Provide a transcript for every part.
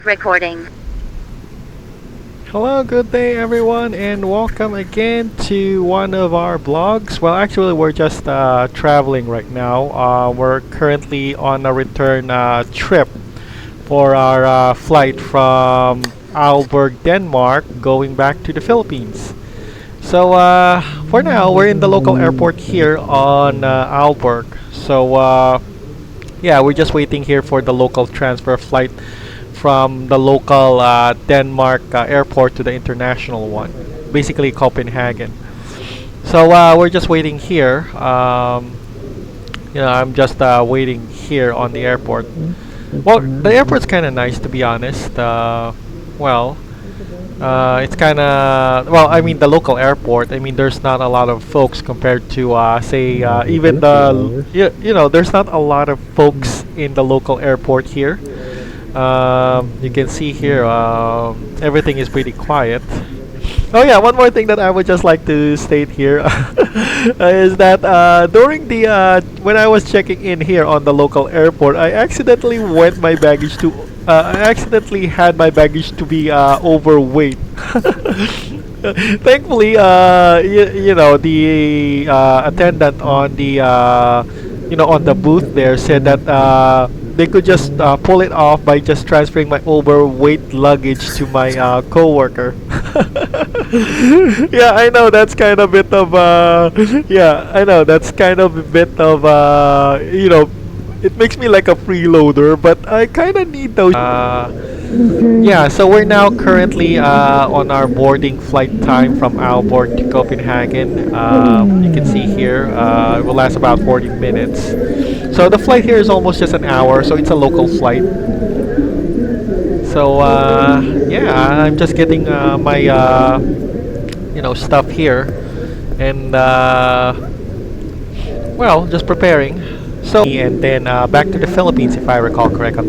Recording. Hello, good day everyone, and welcome again to one of our blogs. Well, actually, we're just traveling right now. We're currently on a return trip for our flight from Aalborg, Denmark, going back to the Philippines. So, for now, we're in the local airport here on Aalborg. So, yeah, we're just waiting here for the local transfer flight from the local Denmark airport to the international one, basically Copenhagen. So we're just waiting here. I'm just waiting here on the airport. Well, the airport's kind of nice, to be honest. It's kind of well. I mean, the local airport. I mean, there's not a lot of folks compared to say even the there's not a lot of folks in the local airport here. You can see here, everything is pretty quiet. Oh yeah, one more thing that I would just like to state here is that during the when I was checking in here on the local airport, I accidentally had my baggage to be overweight. Thankfully, the attendant on the on the booth there said that they could just pull it off by just transferring my overweight luggage to my coworker. Yeah, I know that's kind of bit of it makes me like a freeloader, but I kind of need those. Yeah, so we're now currently on our boarding flight time from Aalborg to Copenhagen. You can see here, it will last about 40 minutes. So the flight here is almost just an hour, so it's a local flight. So yeah, I'm just getting my stuff here, and just preparing. So and then back to the Philippines, if I recall correct on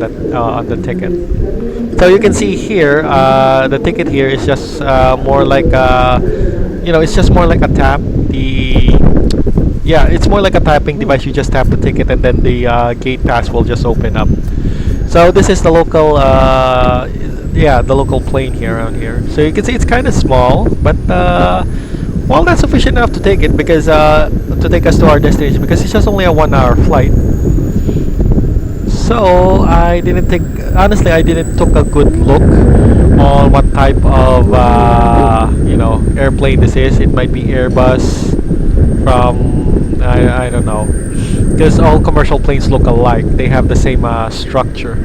the ticket. So you can see here, the ticket here is just more like it's just more like a tap. It's more like a tapping device. You just tap the ticket, and then the gate pass will just open up. So this is the local, the local plane here around here. So you can see it's kind of small, but that's sufficient enough to take it because to take us to our destination, because it's just only a 1-hour flight. So I didn't took a good look on what type of airplane this is. It might be Airbus from I don't know, because all commercial planes look alike. They have the same structure.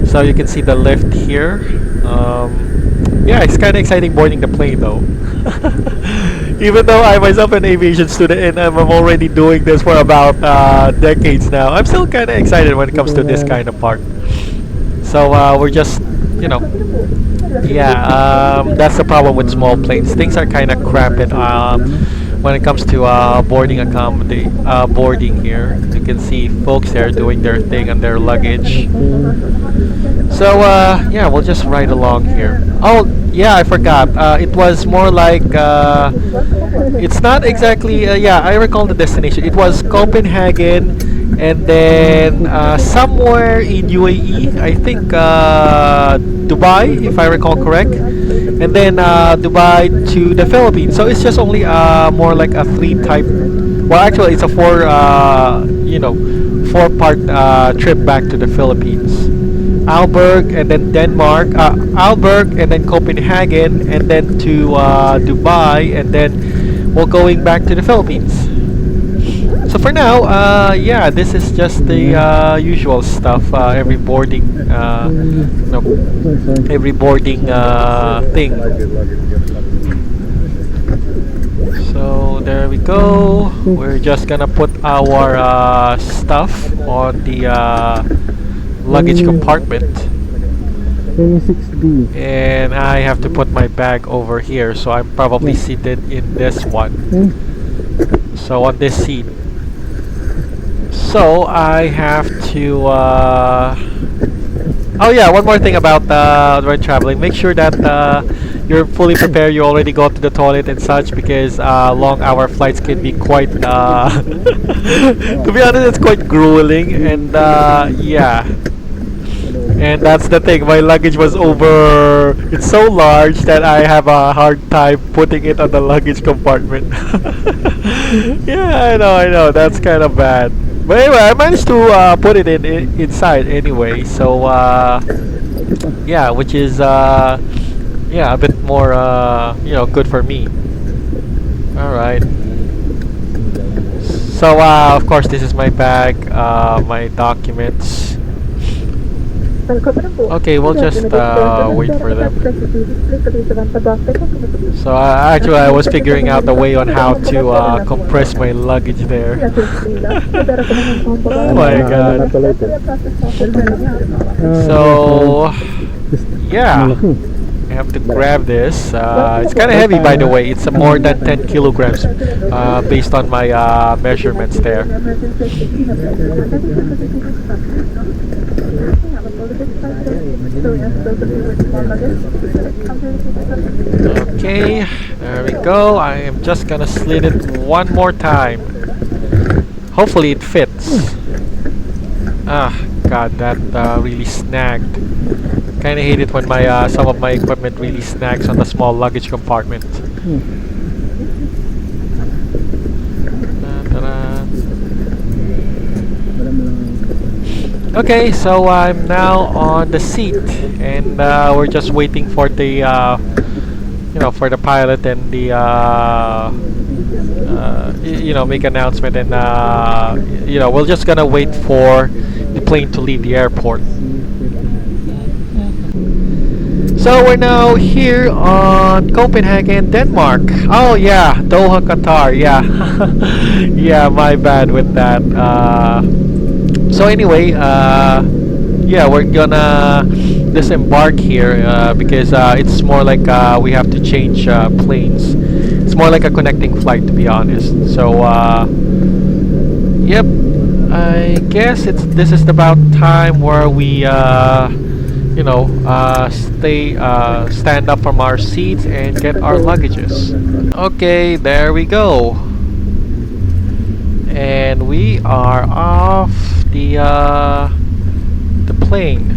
So you can see the lift here. It's kind of exciting boarding the plane though. Even though I myself an aviation student and I'm already doing this for about decades now, I'm still kind of excited when it comes to this kind of part. So we're just, that's the problem with small planes. Things are kind of cramped when it comes to boarding here. You can see folks there doing their thing on their luggage. So we'll just ride along here. Oh yeah, I forgot. It was more like it's not exactly. I recall the destination. It was Copenhagen, and then somewhere in UAE. I think Dubai, if I recall correct, and then Dubai to the Philippines. So it's just only more like a three-type. Well, actually, it's a four-part trip back to the Philippines. Aalborg and then Denmark, Aalborg and then Copenhagen, and then to Dubai, and then we're going back to the Philippines. So for now, this is just the usual stuff. Every boarding thing. So there we go. We're just gonna put our stuff on the luggage compartment, and I have to put my bag over here, so I'm probably seated in this one, so on this seat. So I have to one more thing about when traveling, make sure that you're fully prepared. You already go to the toilet and such, because long hour flights can be quite to be honest, it's quite grueling, and And that's the thing, my luggage was over. It's so large that I have a hard time putting it on the luggage compartment. Yeah, I know, that's kind of bad. But anyway, I managed to put it inside anyway. So yeah, which is yeah, a bit more good for me. All right. So of course, this is my bag, my documents. Okay, we'll just wait for them. So actually, I was figuring out a way on how to compress my luggage there. Oh my god. So yeah, I have to grab this. It's kind of heavy, by the way. It's more than 10 kilograms based on my measurements there. Okay, there we go. I am just gonna slit it one more time. Hopefully it fits. Ah, god, that really snagged. Kinda hate it when my some of my equipment really snags on the small luggage compartment. Okay, so I'm now on the seat, and we're just waiting for the for the pilot and the make announcement, and we're just gonna wait for the plane to leave the airport. So we're now here on Copenhagen, Denmark. Oh yeah, Doha, Qatar. Yeah, yeah, my bad with that. So anyway, yeah, we're gonna disembark here because it's more like we have to change planes. It's more like a connecting flight, to be honest. So yep, I guess this is about time where we stand up from our seats and get our luggages. Okay, there we go, and we are off the plane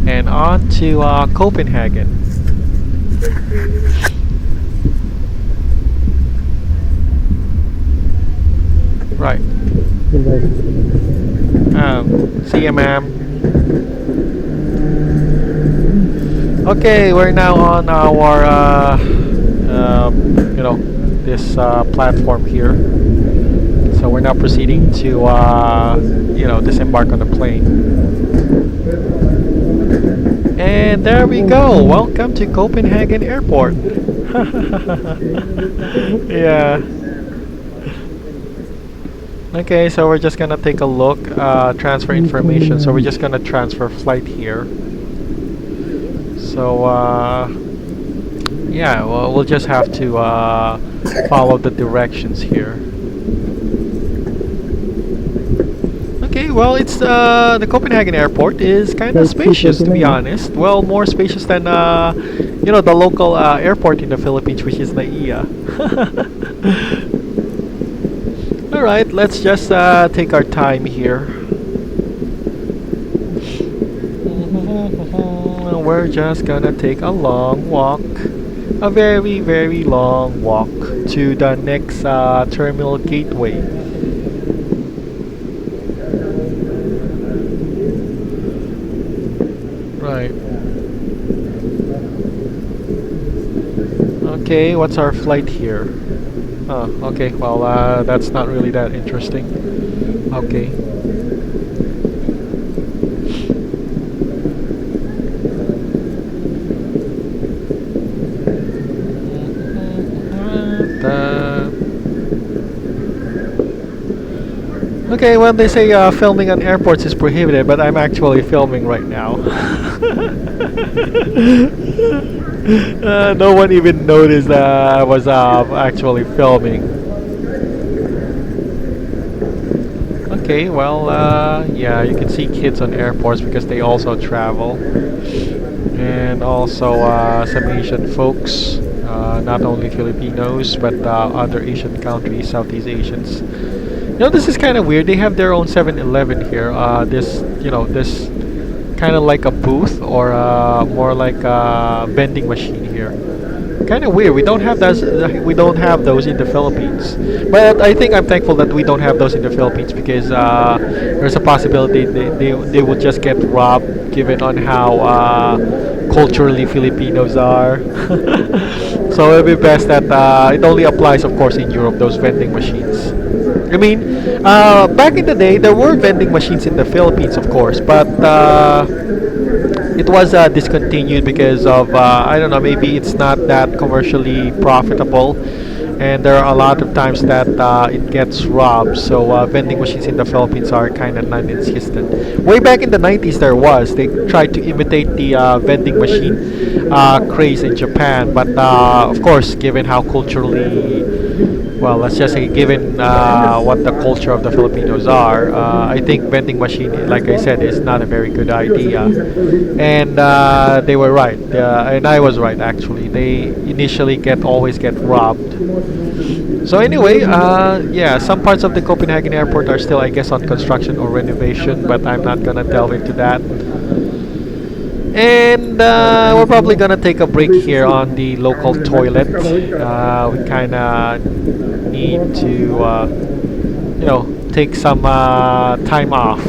and on to Copenhagen. Right. See ya, ma'am. Okay, we're now on our this platform here. So we're now proceeding to disembark on the plane. And there we go. Welcome to Copenhagen Airport. Yeah. Okay, so we're just gonna take a look. Transfer information. So we're just gonna transfer flight here. So yeah, well, we'll just have to follow the directions here. Okay, well, it's the Copenhagen airport is kind of spacious, to be honest. Well, more spacious than the local airport in the Philippines, which is Naiya. All right, let's just take our time here. We're just gonna take a long walk, a very, very long walk to the next terminal gateway. Right. Okay, what's our flight here? Oh, okay, well, that's not really that interesting. Okay. Okay, well, they say filming on airports is prohibited, but I'm actually filming right now. No one even noticed that I was actually filming. Okay, well, yeah, you can see kids on airports because they also travel. And also some Asian folks, not only Filipinos, but other Asian countries, Southeast Asians. You know, this is kind of weird. They have their own 7-Eleven here. This kind of like a booth or more like a vending machine here. Kind of weird. We don't have those. We don't have those in the Philippines. But I think I'm thankful that we don't have those in the Philippines because there's a possibility they would just get robbed, given on how culturally Filipinos are. So it'd be best that it only applies, of course, in Europe. Those vending machines. I mean, back in the day, there were vending machines in the Philippines, of course, but it was discontinued because of I don't know, maybe it's not that commercially profitable, and there are a lot of times that it gets robbed. So vending machines in the Philippines are kind of non-existent. Way back in the 90s, there was. They tried to imitate the vending machine craze in Japan, but of course, given how culturally, well, let's just say, given what the culture of the Filipinos are, I think vending machine, like I said, is not a very good idea. And they were right, and I was right actually. They initially always get robbed. So anyway, yeah, some parts of the Copenhagen airport are still, I guess, on construction or renovation, but I'm not gonna delve into that. And we're probably gonna take a break here on the local toilet. We kind of need to, take some time off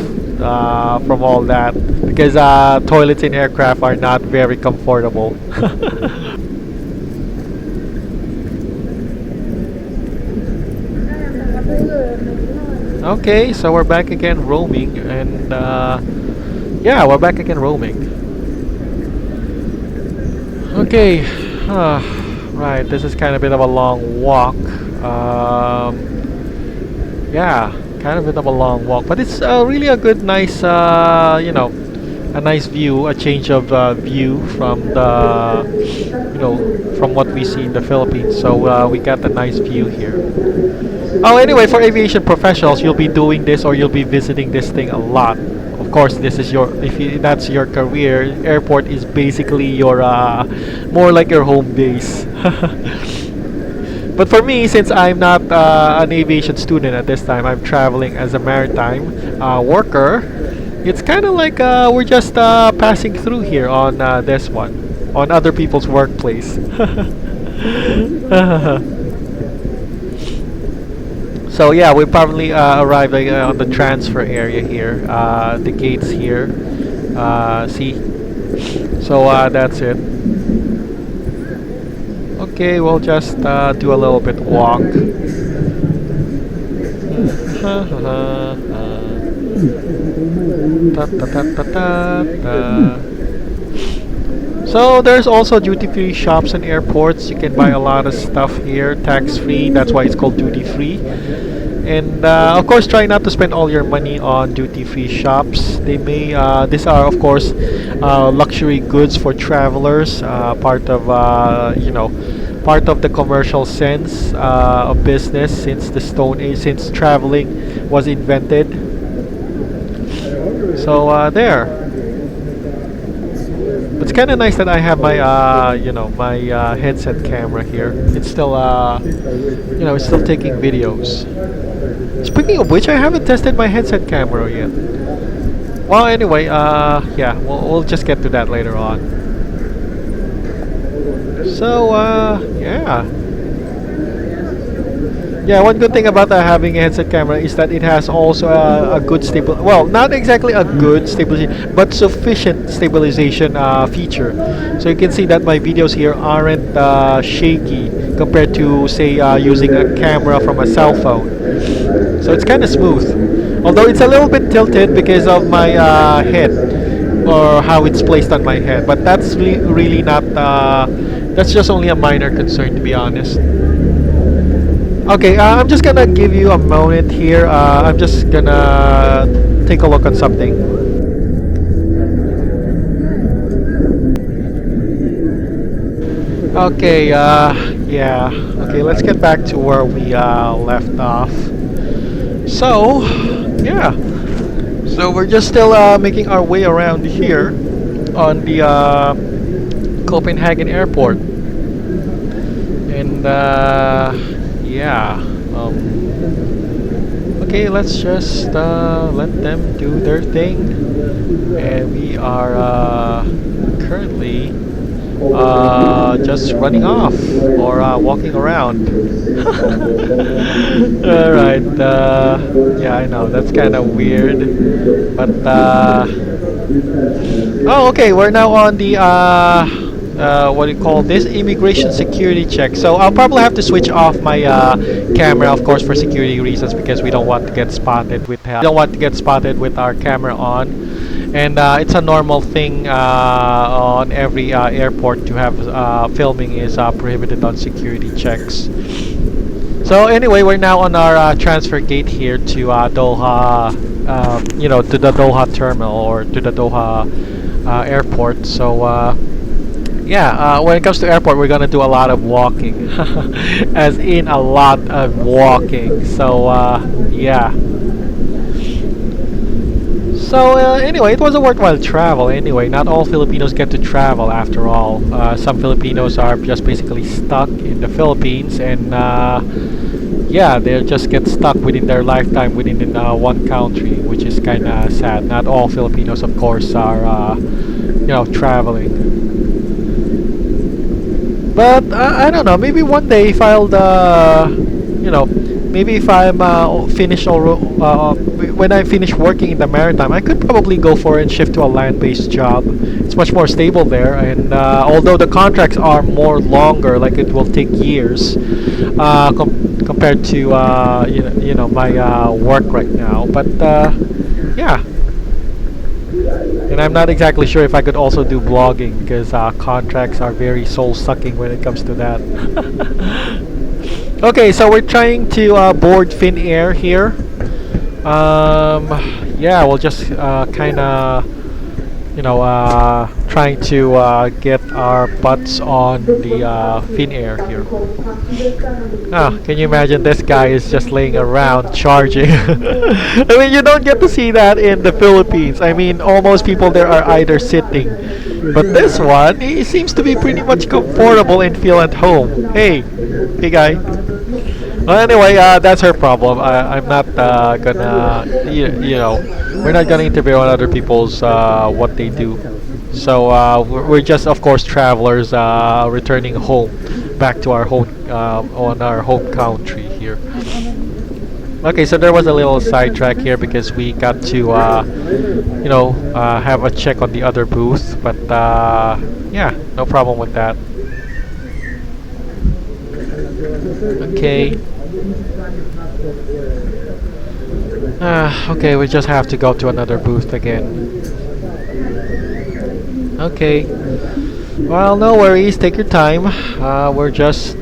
from all that because toilets in aircraft are not very comfortable. Okay, so we're back again roaming, and yeah, we're back again roaming. Okay, right, this is kind of a bit of a long walk. Yeah, kind of a bit of a long walk, but it's really a good, nice, a nice view, a change of view from from what we see in the Philippines. So we got a nice view here. Oh, anyway, for aviation professionals, you'll be doing this or you'll be visiting this thing a lot. Of course, this is your, that's your career. Airport is basically your more like your home base. But for me, since I'm not an aviation student at this time, I'm traveling as a maritime worker. It's kind of like we're just passing through here on this one, on other people's workplace. So yeah, we probably arrived on the transfer area here, the gates here. See, so that's it. Okay, we'll just do a little bit walk. So there's also duty-free shops and airports. You can buy a lot of stuff here, tax-free. That's why it's called duty-free. And of course, try not to spend all your money on duty-free shops. They may, these are of course luxury goods for travelers. Part of part of the commercial sense of business since the Stone Age, since traveling was invented. So there. It's kind of nice that I have my my headset camera here. It's still it's still taking videos. Speaking of which, I haven't tested my headset camera yet. Well, anyway, yeah, we'll just get to that later on. So yeah. Yeah, one good thing about having a headset camera is that it has also a good well, not exactly a good stabilization, but sufficient stabilization feature. So you can see that my videos here aren't shaky compared to, say, using a camera from a cell phone. So it's kind of smooth. Although it's a little bit tilted because of my head, or how it's placed on my head. But that's really not, that's just only a minor concern, to be honest. Okay, I'm just gonna give you a moment here. I'm just gonna take a look at something. Okay, yeah. Okay, let's get back to where we left off. So, yeah. So we're just still making our way around here on the Copenhagen airport. And yeah. Okay, Okay, let's just let them do their thing. And we are currently just running off or walking around. Alright, yeah, I know, that's kind of weird. But, oh, okay, we're now on the, what do you call this? Immigration security check. So I'll probably have to switch off my camera, of course, for security reasons, because we don't want to get spotted with our camera on. And it's a normal thing on every airport to have filming is prohibited on security checks. So anyway, we're now on our transfer gate here to Doha, to the Doha terminal or to the Doha airport. So yeah, when it comes to airport, we're gonna do a lot of walking, as in a lot of walking. So yeah. So anyway, it was a worthwhile travel. Anyway, not all Filipinos get to travel after all. Some Filipinos are just basically stuck in the Philippines, and yeah, they just get stuck within their lifetime within one country, which is kind of sad. Not all Filipinos, of course, are traveling. But I don't know. Maybe one day, if I'll maybe if I'm finished or when I finish working in the maritime, I could probably go for and shift to a land-based job. It's much more stable there, and although the contracts are more longer, like it will take years compared to my work right now. But yeah, and I'm not exactly sure if I could also do blogging, because contracts are very soul-sucking when it comes to that. Okay, so we're trying to board Finnair here. Yeah, we'll just kind of, trying to get our butts on the Finnair here. Ah, can you imagine this guy is just laying around charging? I mean, you don't get to see that in the Philippines. I mean, almost people there are either sitting. But this one, he seems to be pretty much comfortable and feel at home. Hey guy. Well, anyway, that's her problem. I'm not gonna, we're not gonna interfere on other people's what they do. So we're just, of course, travelers returning home, back to our home on our home country here. Okay, so there was a little sidetrack here because we got to, have a check on the other booth, but yeah, no problem with that. Okay. Okay, we just have to go to another booth again. Okay. Well, no worries. Take your time. We're just,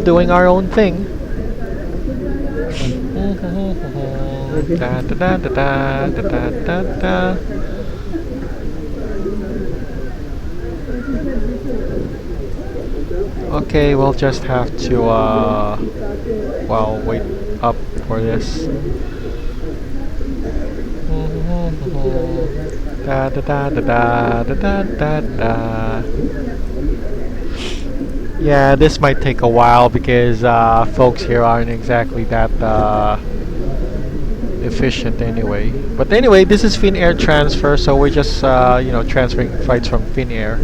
doing our own thing. Da, da, da, da, da, da, da, da. Okay, we'll just have to, wait up for this. Da da da da da da da da. Yeah, this might take a while because folks here aren't exactly that efficient anyway. But anyway, this is Finnair transfer, so we're just transferring flights from Finnair.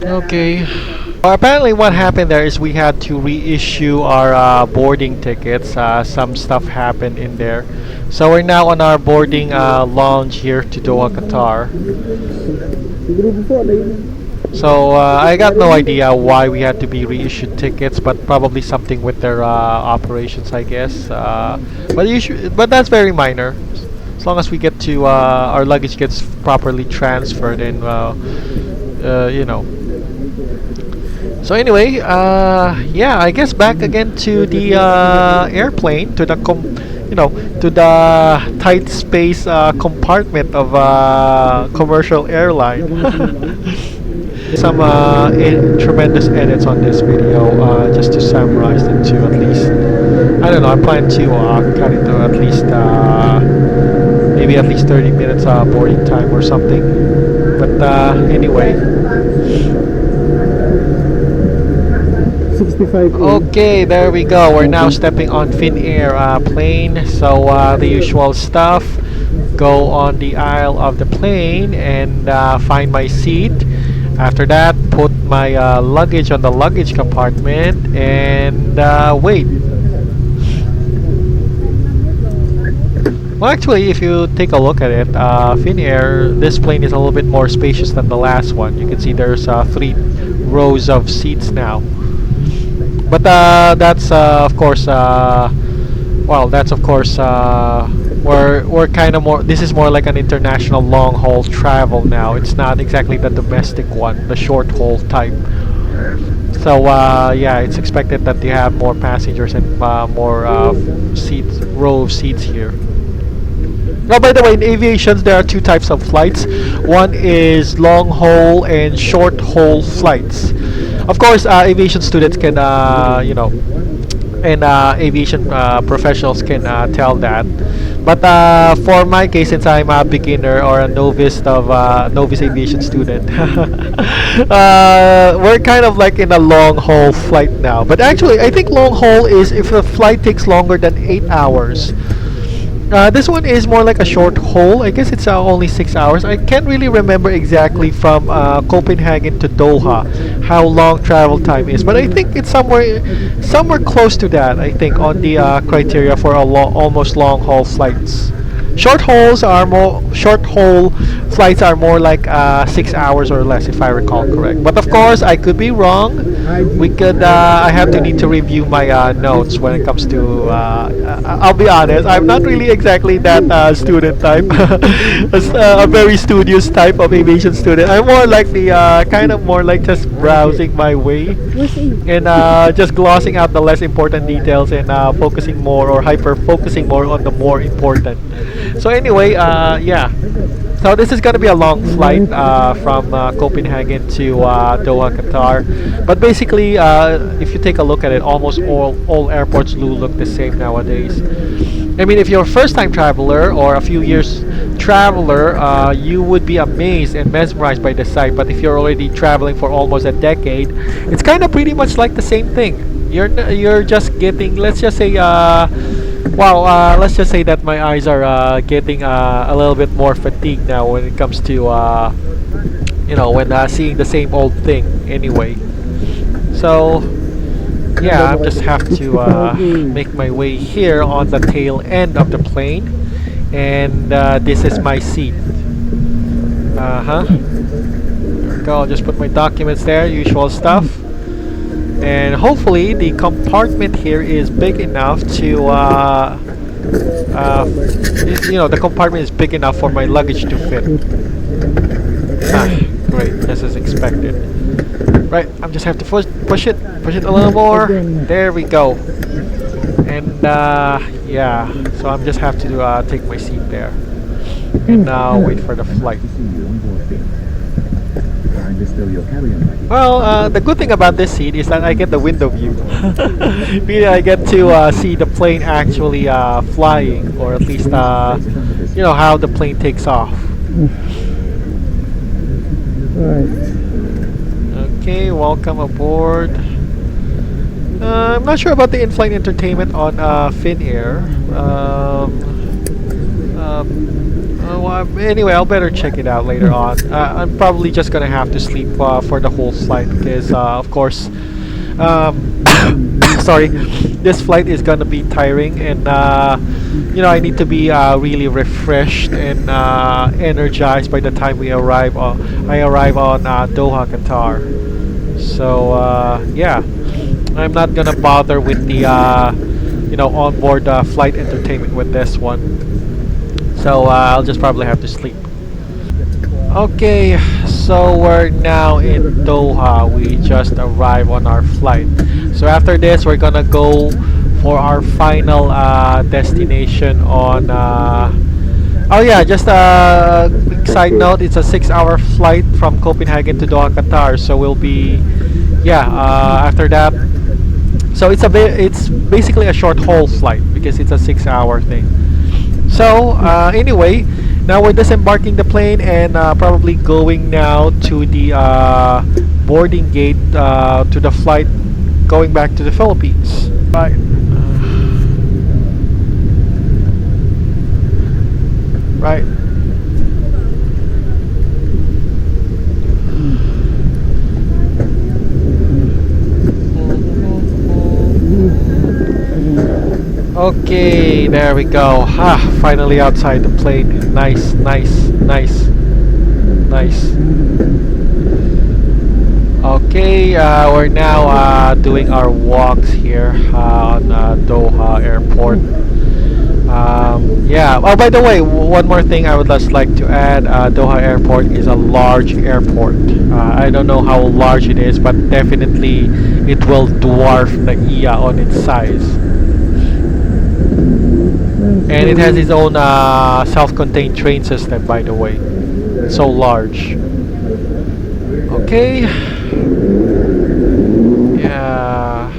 Okay. Apparently what happened there is we had to reissue our boarding tickets. Some stuff happened in there. So we're now on our boarding lounge here to Doha, Qatar. So I got no idea why we had to be reissued tickets, but probably something with their operations, I guess. But that's very minor. As long as we get to our luggage gets properly transferred, and So anyway, yeah, I guess back again to the airplane, to the to the tight space compartment of commercial airline. Some tremendous edits on this video, just to summarize it to at least, I don't know, I plan to cut it to at least maybe at least 30 minutes boarding time or something. But anyway. Okay, there we go. We're now stepping on Finnair plane. So the usual stuff. Go on the aisle of the plane and find my seat. After that, put my luggage on the luggage compartment and wait. Well, actually, if you take a look at it, Finnair, this plane is a little bit more spacious than the last one. You can see there's 3 rows of seats now. But that's of course, well, that's of course, we're kind of more. This is more like an international long haul travel now. It's not exactly the domestic one, the short haul type. So yeah, it's expected that you have more passengers and more seats, row of seats here. Oh, by the way, in aviation, there are 2 types of flights. One is long haul and short haul flights. Of course, aviation students can, you know, and aviation professionals can tell that. But for my case, since I'm a beginner or a novice of novice aviation student, we're kind of like in a long haul flight now. But actually, I think long haul is if a flight takes longer than 8 hours. This one is more like a short haul. I guess it's only 6 hours. I can't really remember exactly from Copenhagen to Doha how long travel time is, but I think it's somewhere close to that. I think on the criteria for almost long haul flights. Short haul flights are more like 6 hours or less, if I recall correct. But of course, I could be wrong. We could. I have to need to review my notes when it comes to. I'll be honest. I'm not really exactly that student type, a very studious type of aviation student. I'm more like the kind of more like just browsing my way and just glossing out the less important details and focusing more or hyper focusing more on the more important. So anyway, yeah. So this is gonna be a long flight from Copenhagen to Doha, Qatar. But basically, if you take a look at it, almost all airports do look the same nowadays. I mean, if you're a first-time traveler or a few years traveler, you would be amazed and mesmerized by the site. But if you're already traveling for almost a decade, it's kind of pretty much like the same thing. You're just getting, let's just say, well, let's just say that my eyes are getting a little bit more fatigued now when it comes to, you know, when seeing the same old thing anyway. So, yeah, I just have to make my way here on the tail end of the plane. And this is my seat. There we go, I'll just put my documents there, usual stuff. And hopefully the compartment here is big enough to you know, the compartment is big enough for my luggage to fit. Great, just as expected. Right, I'm just have to push it a little more. There we go. And yeah, so I'm just have to take my seat there and wait for the flight. Well, the good thing about this seat is that I get the window view. Meaning I get to see the plane actually flying, or at least you know, how the plane takes off. Okay, welcome aboard. I'm not sure about the in-flight entertainment on Finnair. Well, anyway, I'll better check it out later on. I'm probably just gonna have to sleep for the whole flight because, of course, sorry, this flight is gonna be tiring, and you know, I need to be really refreshed and energized by the time we arrive. I arrive on Doha, Qatar. So yeah, I'm not gonna bother with the you know, onboard flight entertainment with this one. So I'll just probably have to sleep. Okay, so we're now in Doha. We just arrived on our flight. So after this, we're gonna go for our final destination on. Oh yeah, just a quick side note. It's a 6-hour flight from Copenhagen to Doha, Qatar. So we'll be, yeah. After that, so it's basically a short haul flight because it's a 6-hour thing. So anyway, now we're disembarking the plane and probably going now to the boarding gate to the flight going back to the Philippines. Right. Right. Okay, there we go. Ah, finally outside the plane. Nice, nice, nice, nice. Okay, we're now doing our walks here on Doha Airport. Yeah. Oh, by the way, one more thing I would just like to add. Doha Airport is a large airport. I don't know how large it is, but definitely it will dwarf the IA on its size. And it has its own self-contained train system, by the way. It's so large. Okay. Yeah.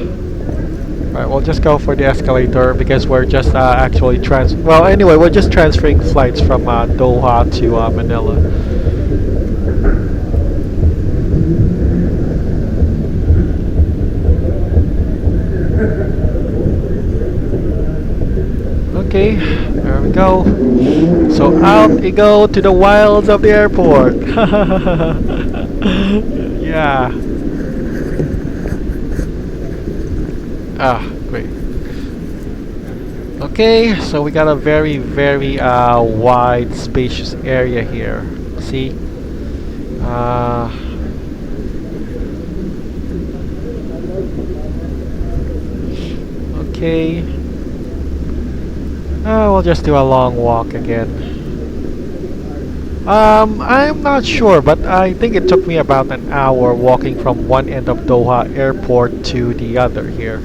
Alright, we'll just go for the escalator because we're just actually well, anyway, we're just transferring flights from Doha to Manila. Okay, there we go. So out we go to the wilds of the airport. Yeah. Ah, great. Okay, so we got a very, very wide, spacious area here. See? Okay. We'll just do a long walk again. I'm not sure, but I think it took me about an hour walking from one end of Doha Airport to the other here.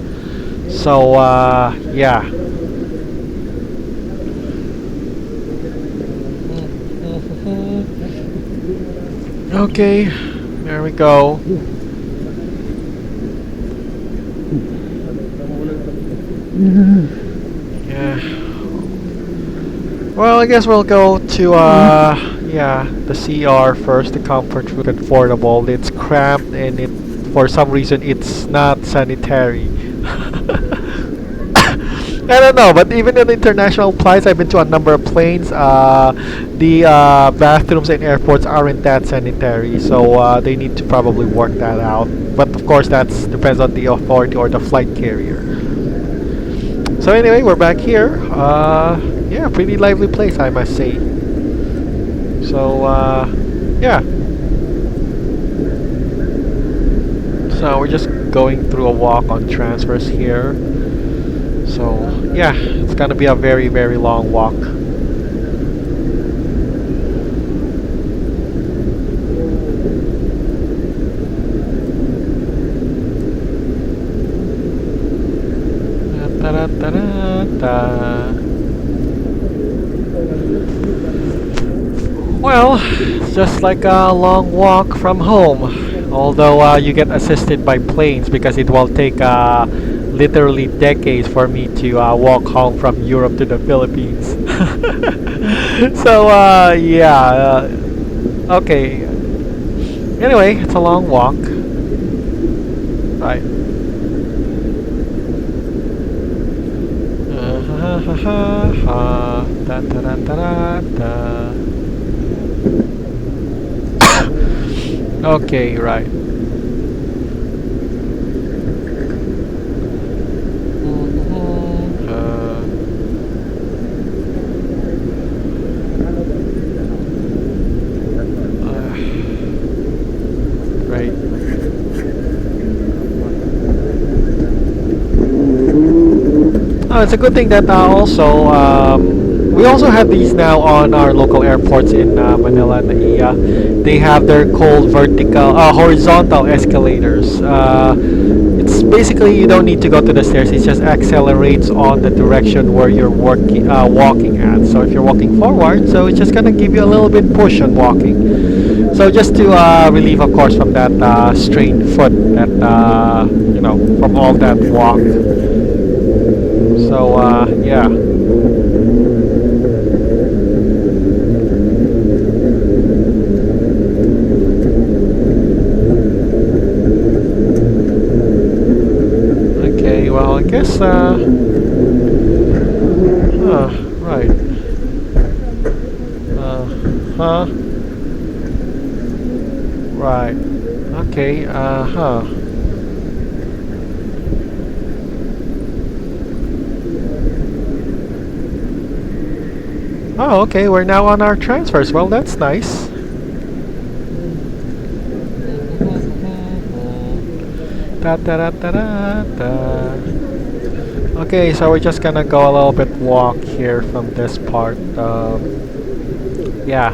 So, yeah. Okay, there we go. Yeah. Well, I guess we'll go to yeah, the CR first, the comfort room, comfortable. It's cramped and it, for some reason, it's not sanitary. I don't know, but even in international flights, I've been to a number of planes. The bathrooms in airports aren't that sanitary, so they need to probably work that out. But of course, that depends on the authority or the flight carrier. So anyway, we're back here. Yeah, pretty lively place, I must say. So, yeah. So we're just going through a walk on transfers here. So, yeah, it's gonna be a very, very long walk. Well, it's just like a long walk from home. Although you get assisted by planes because it will take literally decades for me to walk home from Europe to the Philippines. So, yeah. Okay. Anyway, it's a long walk. Right. Okay, right. Right. Oh, it's a good thing that also we also have these now on our local airports in Manila and Naiya. They have their called horizontal escalators. It's basically you don't need to go to the stairs. It just accelerates on the direction where you're walking at. So if you're walking forward, so it's just gonna give you a little bit push on walking. So just to relieve, of course, from that strained foot, that you know, from all that walk. So yeah. right. Huh. Right. Okay. Oh, okay. We're now on our transfers. Well, that's nice. Da da da da da da. Okay, so we're just gonna go a little bit walk here from this part. Yeah,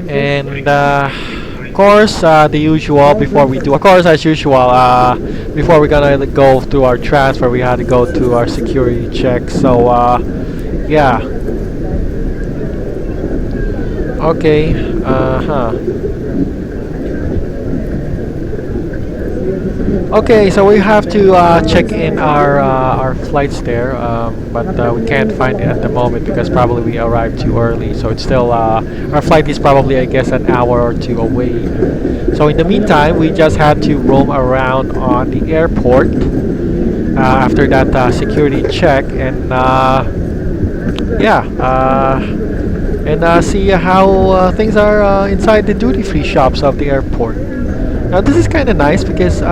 and of course, the usual before we do. Of course, as usual, before we're gonna go through our transfer, we had to go through our security check. So, yeah. Okay. Okay, so we have to check in our flights there, but we can't find it at the moment because probably we arrived too early. So it's still our flight is probably, I guess, an hour or two away. So in the meantime, we just had to roam around on the airport after that security check, and yeah, and see how things are inside the duty-free shops of the airport. Now this is kind of nice because you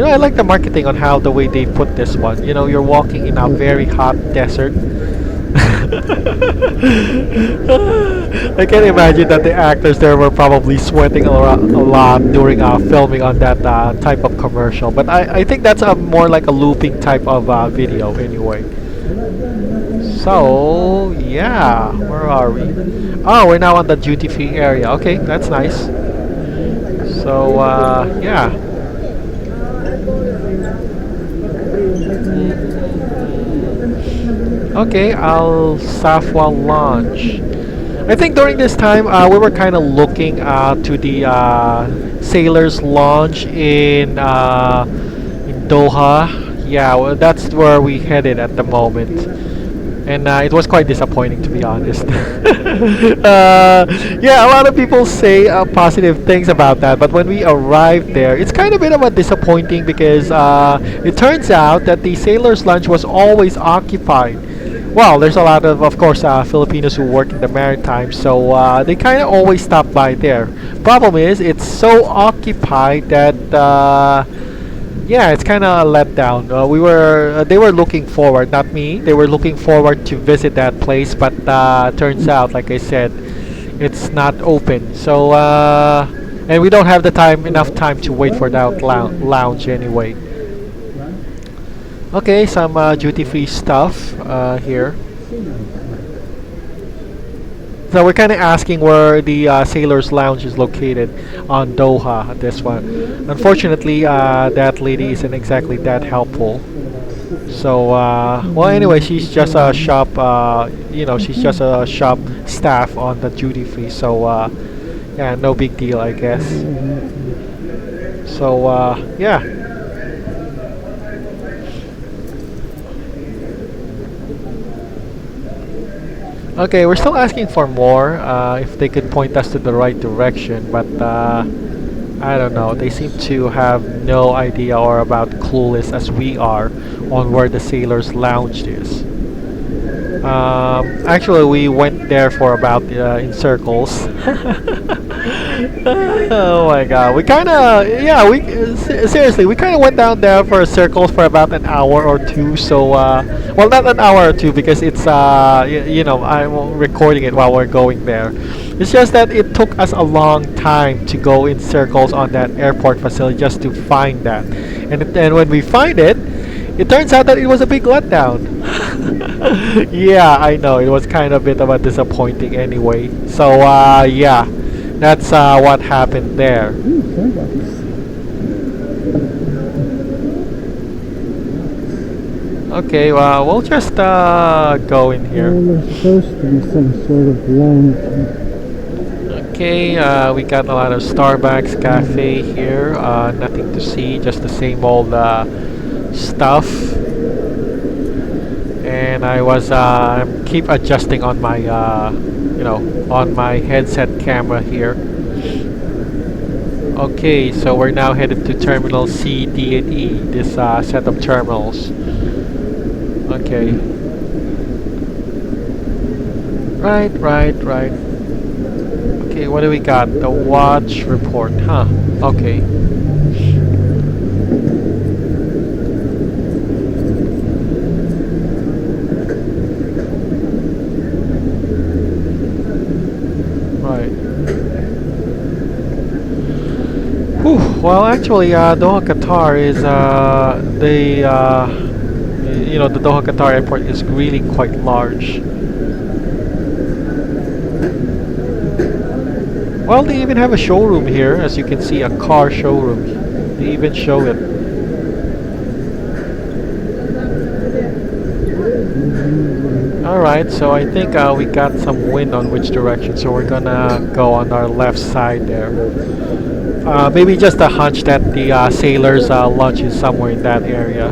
know, I like the marketing on how the way they put this one. You know, you're walking in a very hot desert. I can imagine that the actors there were probably sweating a lot during filming on that type of commercial. But I think that's a more like a looping type of video anyway. So yeah, where are we? Oh, we're now on the duty-free area. Okay, that's nice. So yeah. Okay, Al Safwa Lounge. I think during this time we were kind of looking to the Sailors Lounge in Doha. Yeah, well, that's where we headed at the moment. And it was quite disappointing, to be honest. Yeah, a lot of people say positive things about that, but when we arrived there, it's kind of a bit of a disappointing because it turns out that the Sailor's Lunch was always occupied. Well, there's a lot of course, Filipinos who work in the maritime, so they kind of always stop by there. Problem is, it's so occupied that yeah, it's kind of a letdown. They were looking forward, not me. They were looking forward to visit that place, but turns out, like I said, it's not open. So, and we don't have enough time to wait for that lounge anyway. Okay, some duty-free stuff here. So we're kind of asking where the Sailors Lounge is located on Doha, this one. Unfortunately, that lady isn't exactly that helpful. So, well, anyway, she's just a shop, you know, she's just a shop staff on the duty free. So, yeah, no big deal, I guess. So, yeah. Okay, we're still asking for more, if they could point us to the right direction, but I don't know. They seem to have no idea or about clueless as we are on where the Sailors Lounge is. Actually, we went there for about in circles. Oh my god, we kind of, yeah, seriously, we kind of went down there for circles for about an hour or two. So, well, not an hour or two because it's, you know, I'm recording it while we're going there. It's just that it took us a long time to go in circles on that airport facility just to find that. And when we find it, it turns out that it was a big letdown. Yeah, I know, it was kind of a bit of a disappointing anyway. So, yeah. That's what happened there. Okay, well, we'll just go in here. There's supposed to be some sort of lounge. Okay, we got a lot of Starbucks cafe here. Nothing to see, just the same old stuff. And I was keep adjusting on my you know, on my headset camera here. Okay, so we're now headed to Terminal C, D, and E, this set of terminals. Okay. Right. Okay, what do we got? The watch report, huh? Okay. Right. Whew. Well, actually, Doha, Qatar is the Doha, Qatar airport is really quite large. Well, they even have a showroom here, as you can see, a car showroom. They even show it. Alright, so I think we got some wind on which direction, so we're gonna go on our left side there. Maybe just a hunch that the sailors' lunch is somewhere in that area.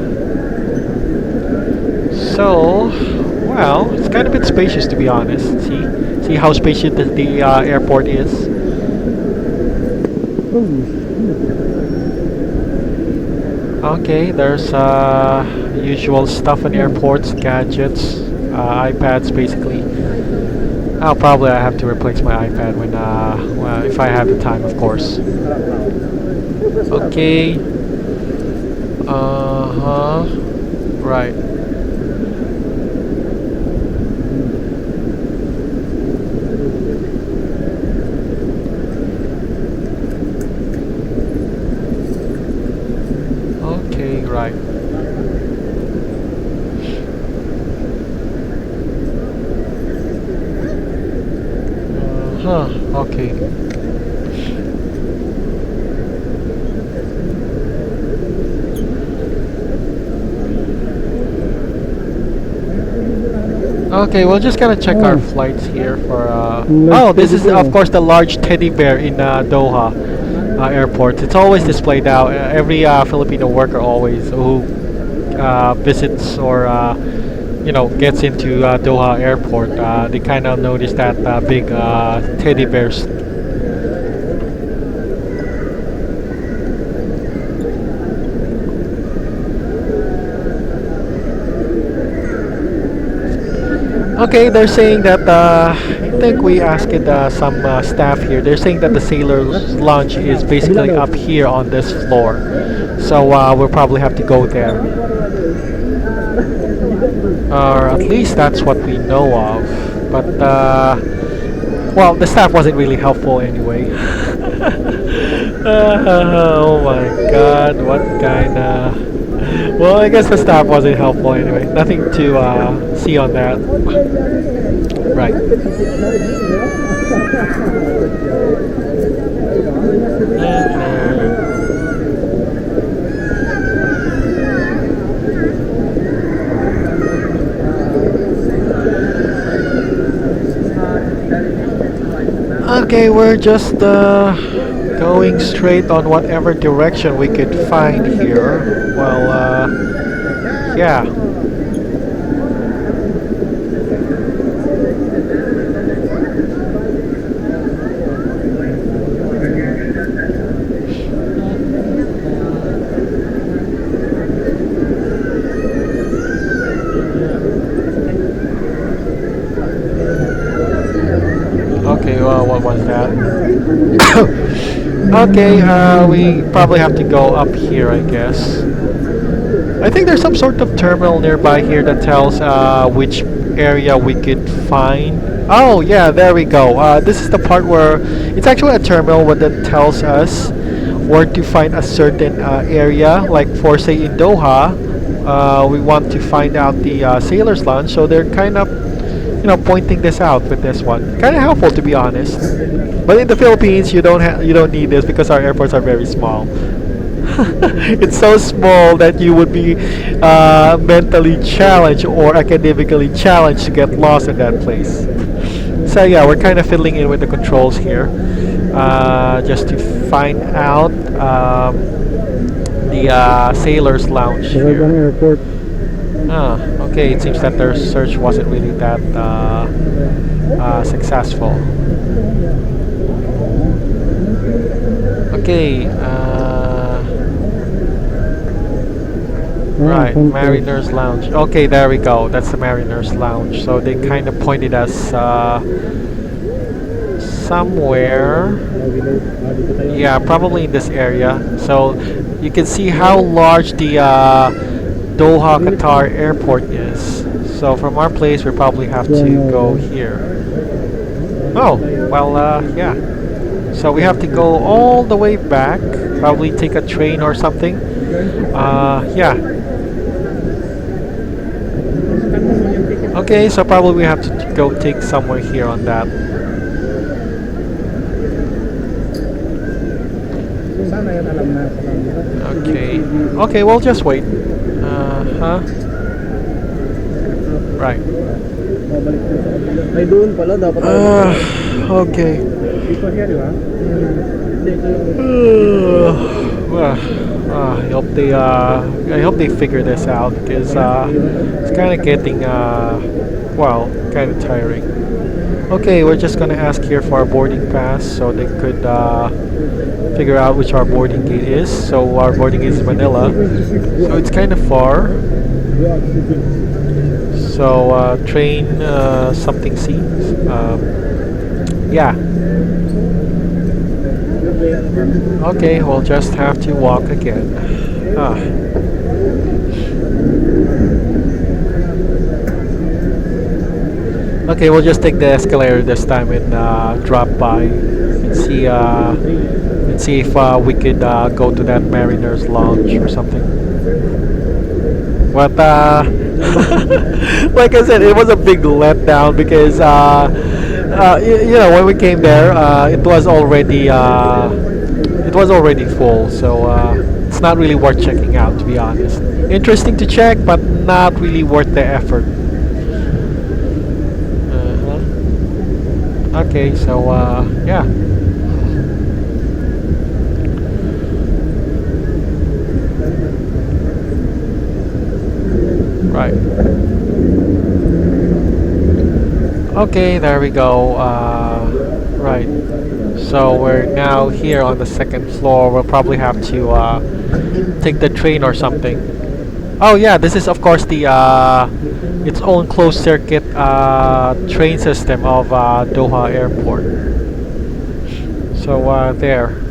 So, well, it's kind of a bit spacious, to be honest. See how spacious the airport is. Okay, there's usual stuff in airports, gadgets, iPads, basically. Probably I have to replace my iPad when, well, if I have the time, of course. Okay. Right. Okay, right. Okay. Okay, we're just gonna check our flights here for oh, this is of course the large teddy bear in Doha airport. It's always displayed out. Every Filipino worker always who visits or gets into Doha airport, they kind of notice that big teddy bears. Okay, they're saying that I think we asked some staff here. They're saying that the sailor's lunch is basically up here on this floor, so we'll probably have to go there. Or at least that's what we know of. But, well, the staff wasn't really helpful anyway. Oh my god, what kind of... Well, I guess the staff wasn't helpful anyway. Nothing to see on that. Right. Okay, we're just going straight on whatever direction we could find here. Well, yeah. Okay, well, what was that? Okay, we probably have to go up here, I guess. I think there's some sort of terminal nearby here that tells which area we could find. Oh, yeah, there we go. This is the part where it's actually a terminal that tells us where to find a certain area. Like for, say, in Doha, we want to find out the sailor's lounge, so they're kind of pointing this out with this one. Kind of helpful, to be honest. But in the Philippines, you don't need this because our airports are very small. It's so small that you would be mentally challenged or academically challenged to get lost in that place. So yeah, we're kind of fiddling in with the controls here, just to find out the sailor's lounge here. Airport. Okay, it seems that their search wasn't really that successful. Okay. Right, Mariner's Lounge. Okay, there we go. That's the Mariner's Lounge. So they kind of pointed us somewhere. Yeah, probably in this area. So you can see how large the Doha Qatar airport is. So from our place, we probably have to go here. Oh, well, yeah. So we have to go all the way back. Probably take a train or something. Yeah. Okay, so probably we have to go take somewhere here on that. Okay. Okay, we'll just wait. Huh? Right. Okay. Well, I hope they figure this out because it's kind of getting well, kind of tiring. Okay, we're just gonna ask here for our boarding pass so they could figure out which our boarding gate is. So our boarding gate is Manila, so it's kind of far. So train something C. Yeah. Okay, we'll just have to walk again. Okay, we'll just take the escalator this time and drop by and see if we could go to that Mariner's Lounge or something. But like I said, it was a big letdown because you know, when we came there, it was already full, so it's not really worth checking out, to be honest. Interesting to check, but not really worth the effort. Okay, so yeah. Right. Okay, there we go. Right. So we're now here on the second floor. We'll probably have to take the train or something. Oh yeah, this is of course the its own closed circuit train system of Doha Airport. So there.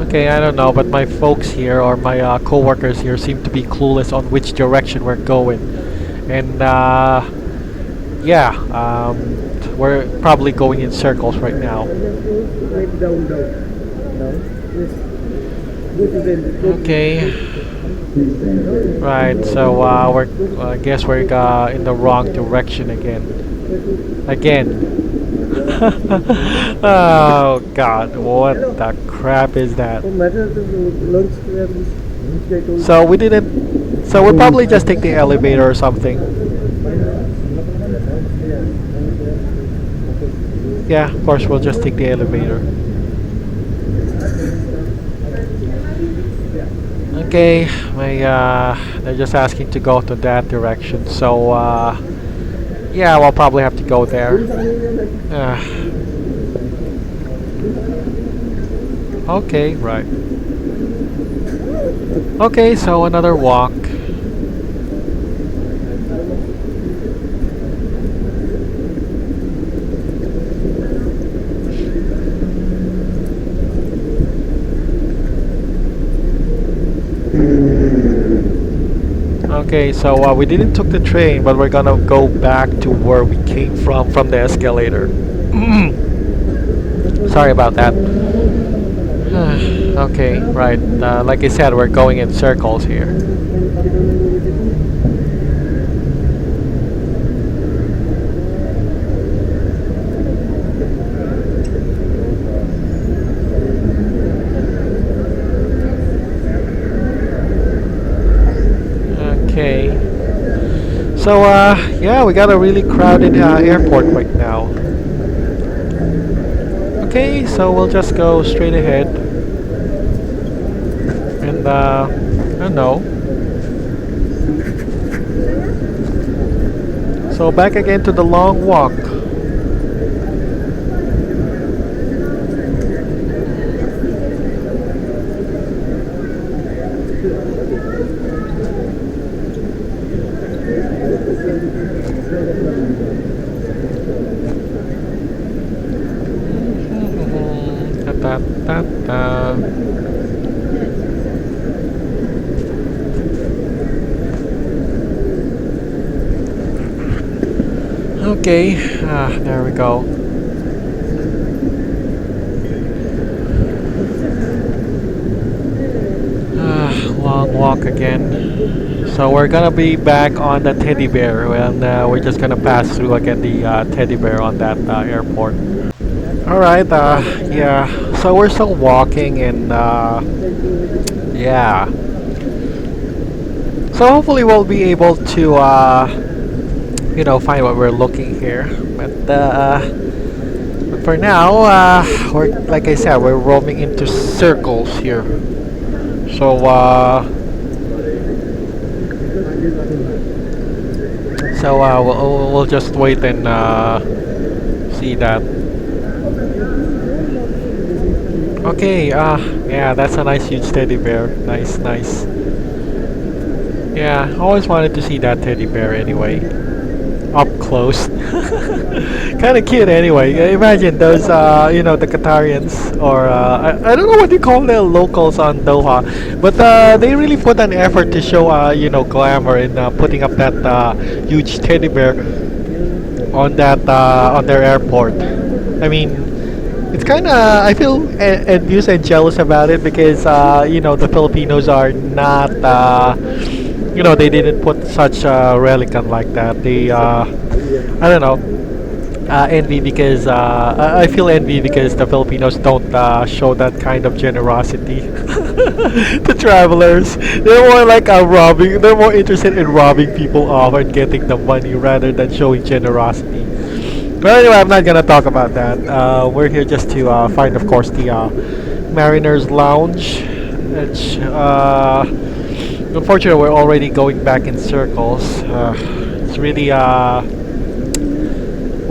Okay, I don't know, but my folks here or my co-workers here seem to be clueless on which direction we're going, and yeah, we're probably going in circles right now. Okay. Right. So we're I guess we're in the wrong direction again. Oh God! What the crap is that? So we didn't. So we'll probably just take the elevator or something. Yeah, of course we'll just take the elevator. Okay, they're just asking to go to that direction. So yeah, we'll probably have to go there. Okay, right. Okay, so another walk. Okay, so we didn't took the train, but we're gonna go back to where we came from the escalator. Sorry about that. Okay, right. Like I said, we're going in circles here. Okay. So, yeah, we got a really crowded airport right now. Okay, so we'll just go straight ahead. And, I don't know. So, back again to the long walk. Da, da, da. Okay, there we go. Long walk again. So we're gonna be back on the teddy bear, and we're just gonna pass through again the teddy bear on that airport. All right, yeah. So we're still walking, and yeah. So hopefully we'll be able to, find what we're looking here. But for now, we're like I said, we're roaming into circles here. So we'll just wait and see that. Okay, yeah, that's a nice huge teddy bear. Nice, nice. Yeah, I always wanted to see that teddy bear anyway. Up close. Kind of cute anyway. Imagine those, the Qatarians, or I don't know what you call the locals on Doha, but they really put an effort to show, glamour in putting up that huge teddy bear on that on their airport. I mean, it's kind of, I feel envious and jealous about it because the Filipinos are not. They didn't put such a relic like that. They, I don't know, envy because I feel envy because the Filipinos don't show that kind of generosity to travelers. They're more like robbing. They're more interested in robbing people off and getting the money rather than showing generosity. But anyway, I'm not gonna talk about that. We're here just to find, of course, the Mariners Lounge. Which, unfortunately, we're already going back in circles. It's really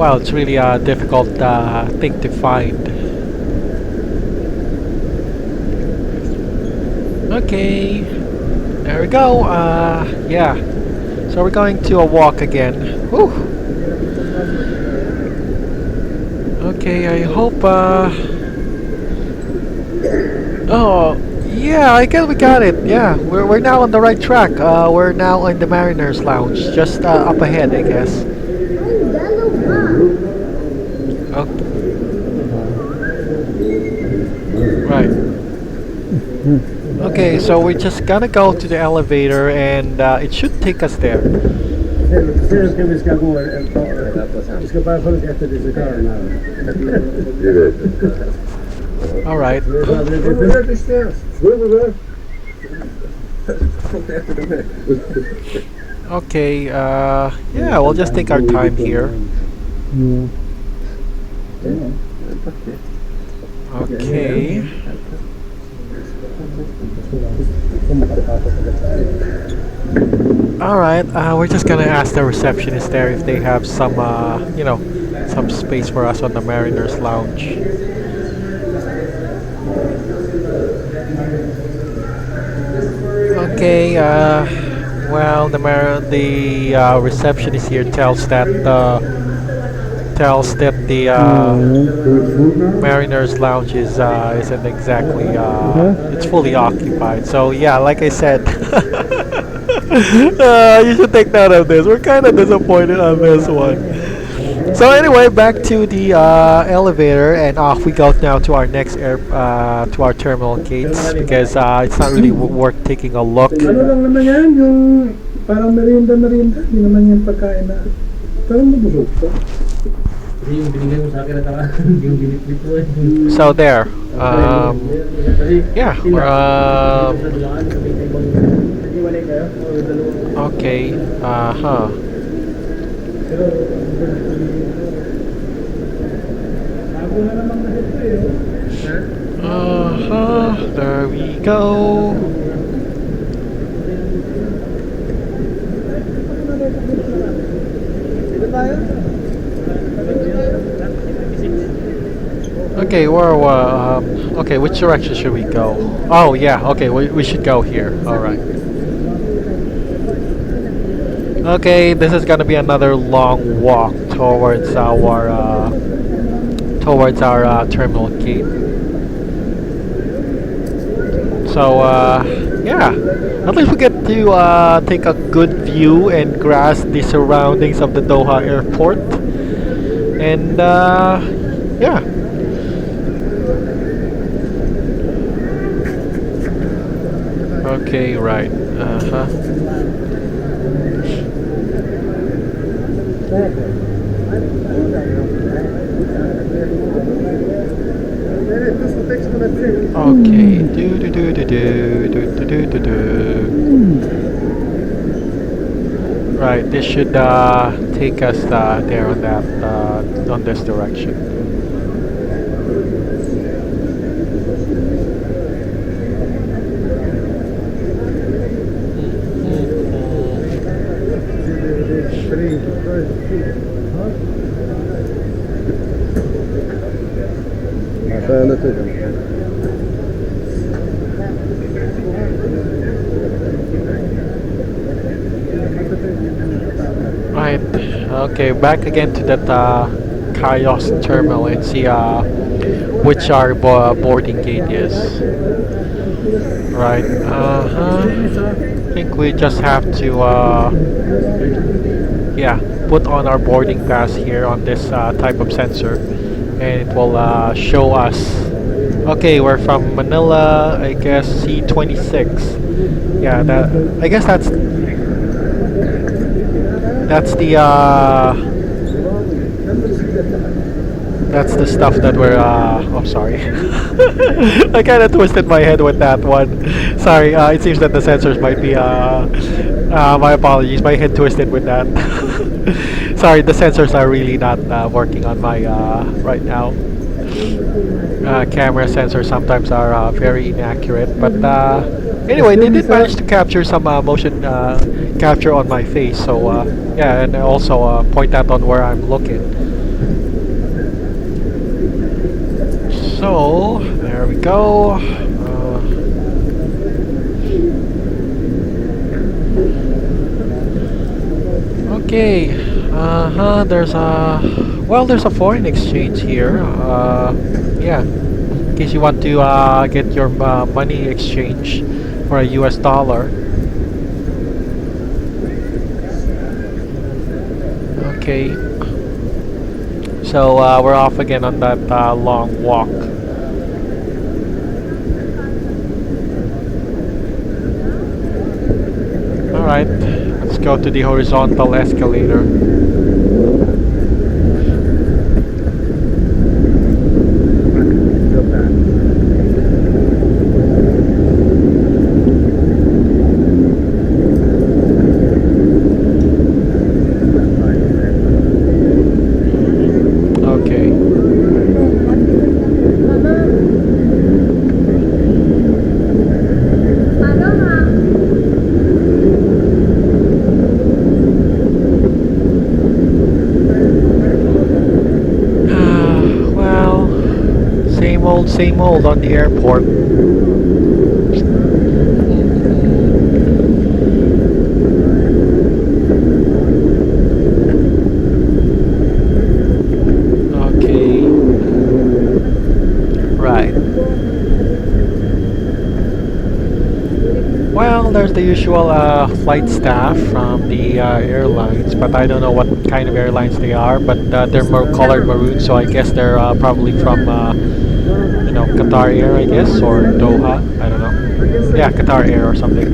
it's really a difficult thing to find. Okay, there we go. Yeah, so we're going to a walk again. Whew. Okay, I hope. Oh. Yeah, I guess we got it. Yeah, we're now on the right track. We're now in the Mariners Lounge, just up ahead, I guess. Oh. Right. Okay, so we're just gonna go to the elevator, and it should take us there. All right. Okay, yeah, we'll just take our time here. Okay. All right, we're just gonna ask the receptionist there if they have some, some space for us on the Mariners Lounge. Okay, well, the receptionist here tells that the Mariners Lounge isn't exactly it's fully occupied. So yeah, like I said, you should take note of this. We're kind of disappointed on this one. So anyway, back to the elevator, and off we go now to our next to our terminal gates because it's not really worth taking a look. Ano lang naman yan, yung parang merienda, hindi naman yung pagkain na parang mabusog pa. Yung binigay mo sa akin na yung binitbit mo eh. So there, yeah, okay, there we go. Okay, okay, which direction should we go? Oh yeah, okay, we should go here. All right. Okay, this is gonna be another long walk towards our terminal gate. So yeah, at least we get to take a good view and grasp the surroundings of the Doha airport. And yeah. Okay, right. Uh-huh. Okay. Do do do do do do do do do. Right. This should take us there on that on this direction. Right. Okay. Back again to that Kaios terminal and see which our boarding gate is. Right. I think we just have to yeah, put on our boarding pass here on this type of sensor, and it will show us. Okay, we're from Manila. I guess C26. Yeah, that. I guess that's that's the stuff that we're. Oh, sorry. I kind of twisted my head with that one. Sorry. It seems that the sensors might be. My apologies. My head twisted with that. Sorry, the sensors are really not working on my right now. Camera sensors sometimes are very inaccurate, but anyway, they did manage to capture some motion capture on my face. So yeah, and also point out on where I'm looking. So there we go. Okay. There's a foreign exchange here. Yeah. In case you want to get your money exchange for a US dollar. Okay. So we're off again on that long walk. Alright, let's go to the horizontal escalator. Same old on the airport. Okay. Right. Well, there's the usual flight staff from the airlines, but I don't know what kind of airlines they are, but they're more colored maroon, so I guess they're probably from Qatar Air, I guess, or Doha. I don't know. Yeah, Qatar Air or something.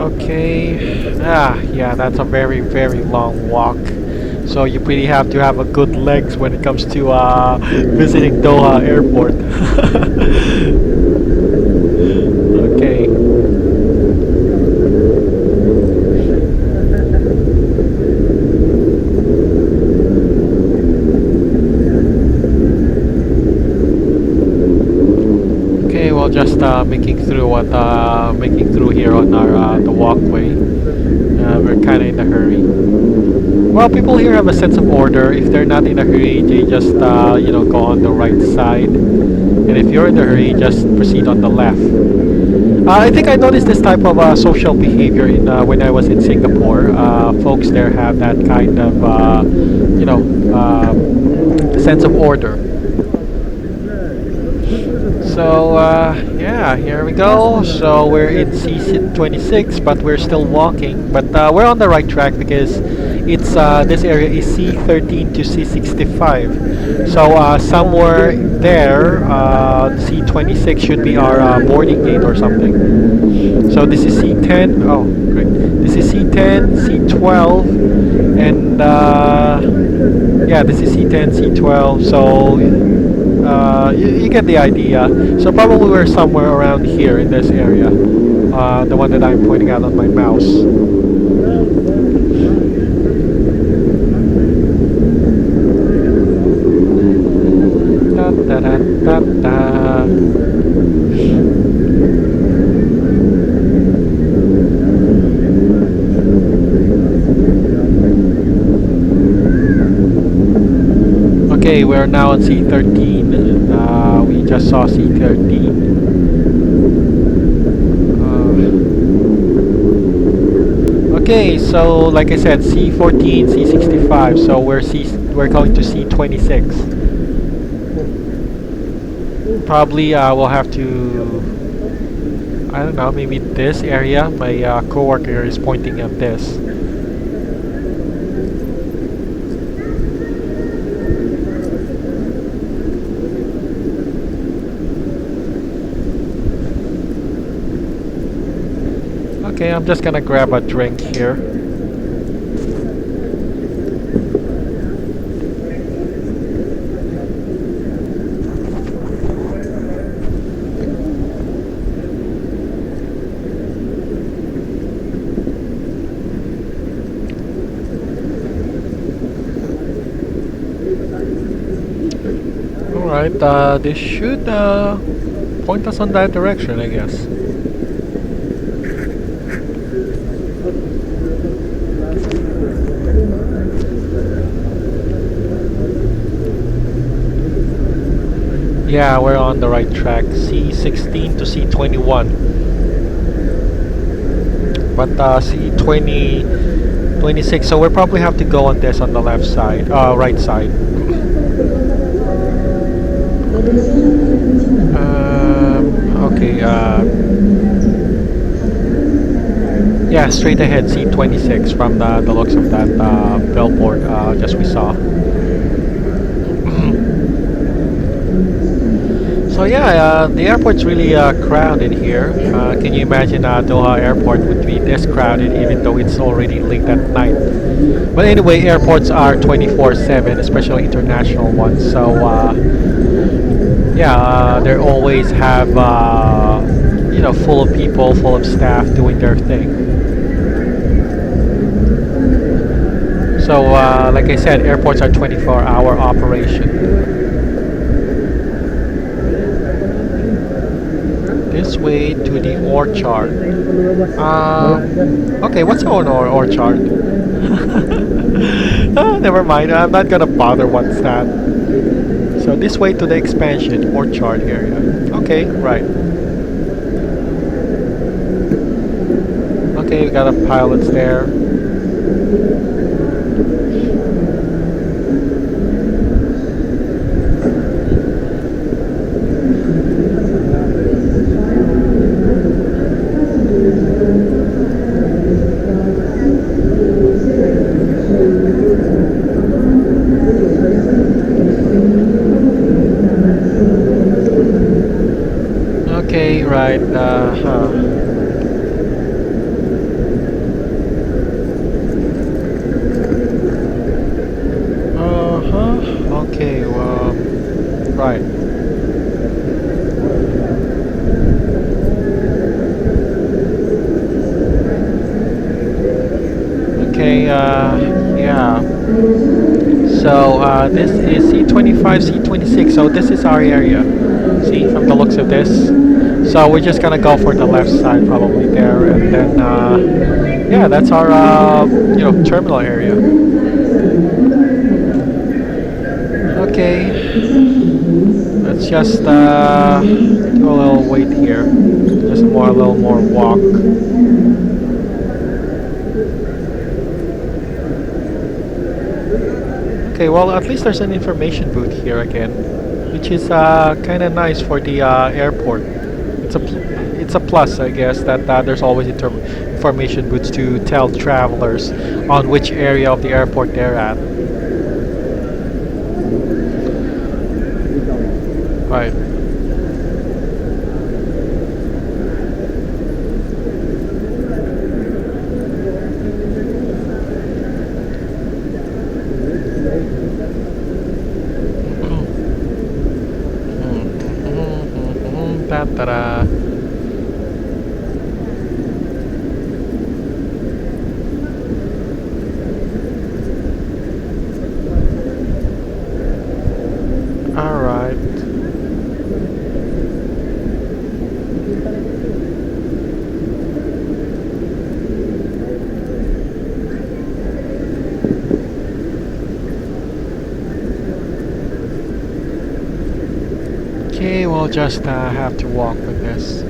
Okay. Yeah, that's a very, very long walk. So you really have to have a good legs when it comes to visiting Doha Airport. Okay. just making through here on our the walkway. We're kind of in a hurry. Well, people here have a sense of order. If they're not in a hurry, they just go on the right side, and if you're in a hurry, just proceed on the left. I think I noticed this type of social behavior in when I was in Singapore. Folks there have that kind of sense of order. So yeah, here we go. So we're in C26, but we're still walking. But we're on the right track because it's this area is C13 to C65. So somewhere there, C26 should be our boarding gate or something. So this is C10. Oh, great. This is C10, C12, and yeah, this is C10, C12. So you get the idea. So probably we're somewhere around here in this area, the one that I'm pointing out on my mouse. Da, da, da, da, da. Okay, we're now on C13. We just saw C13. Okay, so like I said, C14, C65. So we're going to C26. Probably we'll have to, I don't know, maybe this area. My coworker is pointing at this. Okay, I'm just gonna grab a drink here. Alright, this should point us on that direction, I guess. Yeah, we're on the right track. C16 to C21. But C20, 26. So we'll probably have to go on this on the left side, right side. Okay. Yeah, straight ahead. C26 from the looks of that billboard just we saw. So yeah, the airport's really crowded here. Can you imagine Doha Airport would be this crowded even though it's already late at night? But anyway, airports are 24/7, especially international ones. So yeah, they always have full of people, full of staff doing their thing. So like I said, airports are 24-hour operation. This way to the orchard. Okay, what's an orchard? Never mind, I'm not gonna bother what's that. So this way to the expansion orchard area. Okay, right. Okay, we got a pilots there. Okay, right, okay, well, right. Okay, yeah. So, this is C25, C26, so this is our area. See, from the looks of this. So we're just gonna go for the left side, probably there, and then yeah, that's our terminal area. Okay, let's just do a little wait here, just a little more walk. Okay, well, at least there's an information booth here again, which is kind of nice for the airport. It's a plus, I guess, that there's always information booths to tell travelers on which area of the airport they're at. Right. Ta-da. All right. Okay, we'll just have to walk with this.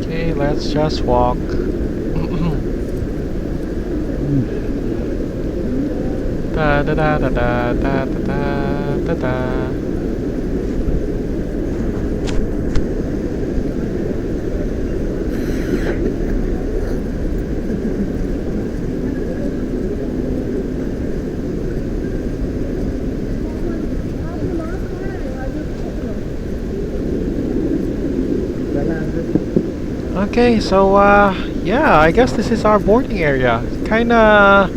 Okay, let's just walk. Da da da da da da da da da. Okay, so yeah, I guess this is our boarding area. Kinda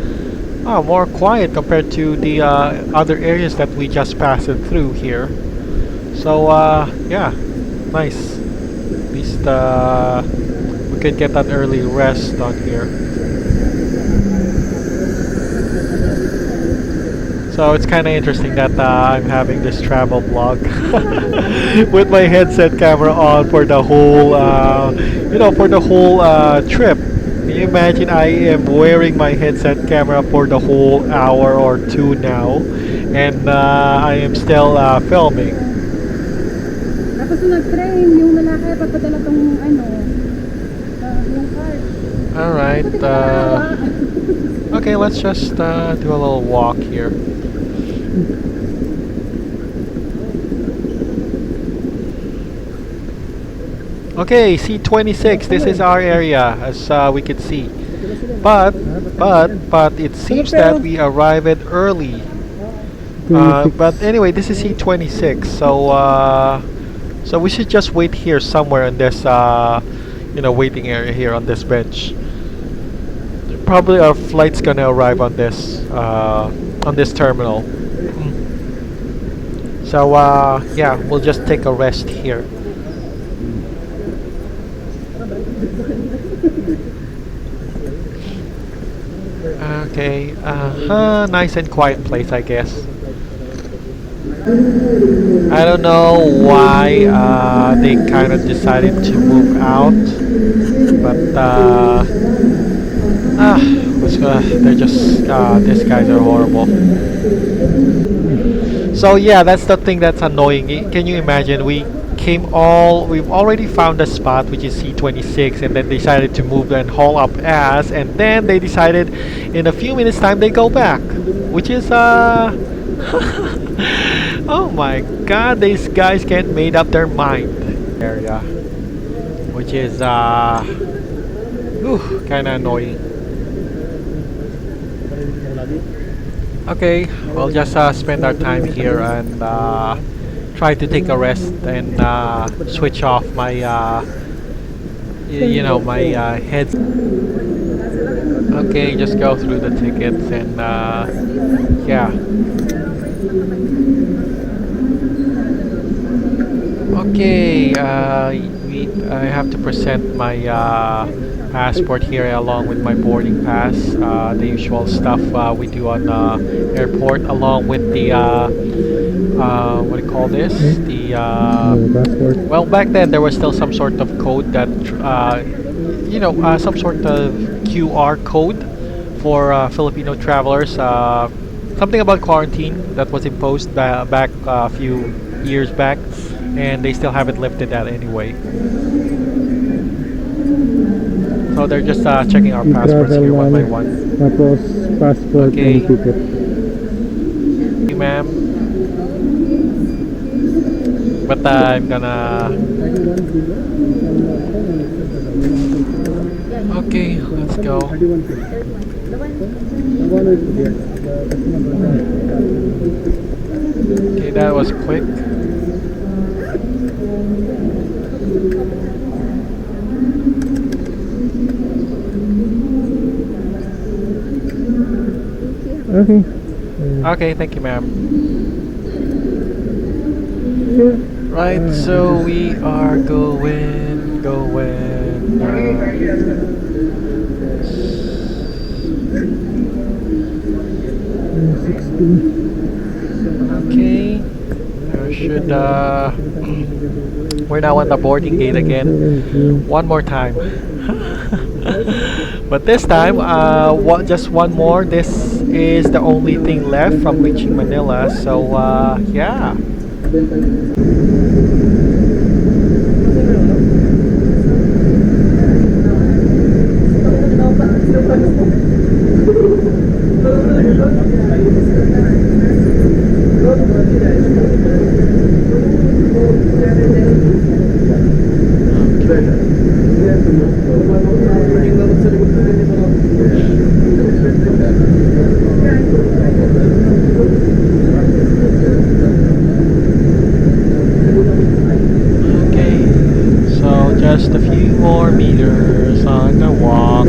more quiet compared to the other areas that we just passed through here. So yeah, nice. At least we could get an early rest on here. So it's kind of interesting that I'm having this travel vlog with my headset camera on for the whole, for the whole trip. Can you imagine? I am wearing my headset camera for the whole hour or two now, and I am still filming. Tapos nag-train yung lalaki papadala tong yung card. All right. Okay, let's just do a little walk here. Okay, C26. This is our area, as we can see. But it seems that we arrived early. But anyway, this is C26. So we should just wait here somewhere in this waiting area here on this bench. Probably our flight's gonna arrive on this terminal. So yeah, we'll just take a rest here. Okay, nice and quiet place, I guess. I don't know why they kind of decided to move out, but they're just these guys are horrible. So yeah, that's the thing that's annoying. Can you imagine? We've already found a spot which is C26, and then decided to move and haul up ass, and then they decided in a few minutes time they go back, which is oh my god, these guys can't made up their mind area, which is kinda annoying. Okay, we'll just spend our time here and try to take a rest and switch off my my head. Okay, just go through the tickets and yeah. Okay, we wait. I have to present my passport here along with my boarding pass. The usual stuff we do on airport, along with the what do you call this? The Passport. well, back then there was still some sort of code that some sort of QR code for Filipino travelers. Something about quarantine that was imposed back a few years back, and they still haven't lifted that anyway. So they're just checking our passports here one by one. Tapos passport Okay. and ticket. Thank you, ma'am. But I'm gonna. Okay, let's go. Okay, that was quick. Okay. Okay, thank you, ma'am. Yeah. Right, so we are going. 16. Okay. Should we're now on the boarding gate again. One more time. But this time, just one more. This is the only thing left from reaching Manila. So yeah. Just a few more meters on the walk.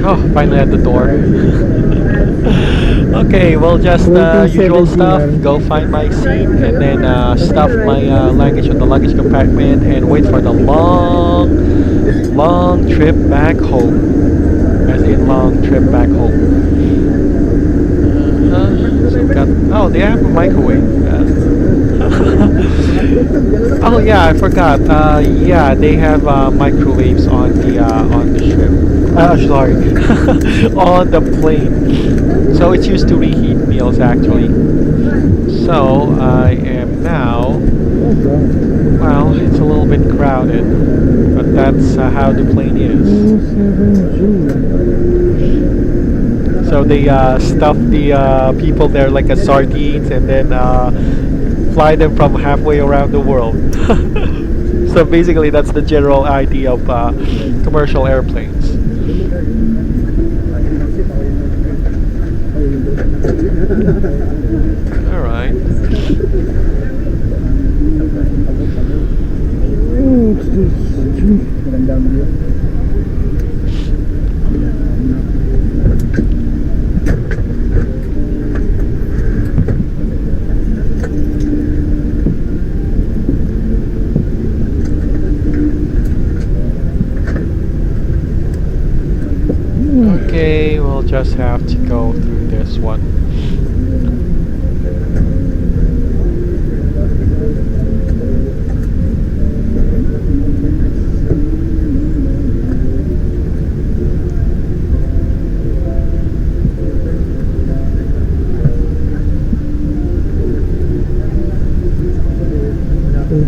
Oh, finally at the door. Okay, well, just usual stuff. Go find my seat and then stuff my luggage on the luggage compartment and wait for the long trip back home. As in long trip back home. Oh, they have a microwave. Oh yeah, I forgot. Yeah, they have microwaves on the ship. Sorry, on the plane. So it's used to reheat meals actually. So I am now. Well, it's a little bit crowded, but that's how the plane is. So they stuff the people there like a sardines and then fly them from halfway around the world. So basically that's the general idea of commercial airplanes. Alright. Okay, we'll just have to go through this one.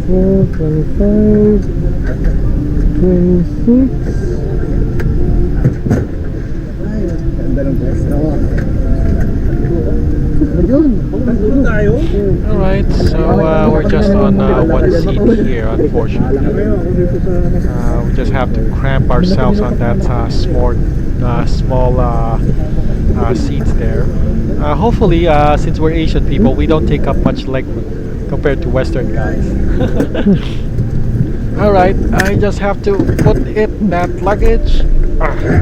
Four, 25, 26. Tatlo tayo? Alright, so we're just on one seat here, unfortunately. We just have to cramp ourselves on that small seats there. Hopefully, since we're Asian people, we don't take up much leg room compared to Western guys. Alright, I just have to put that luggage.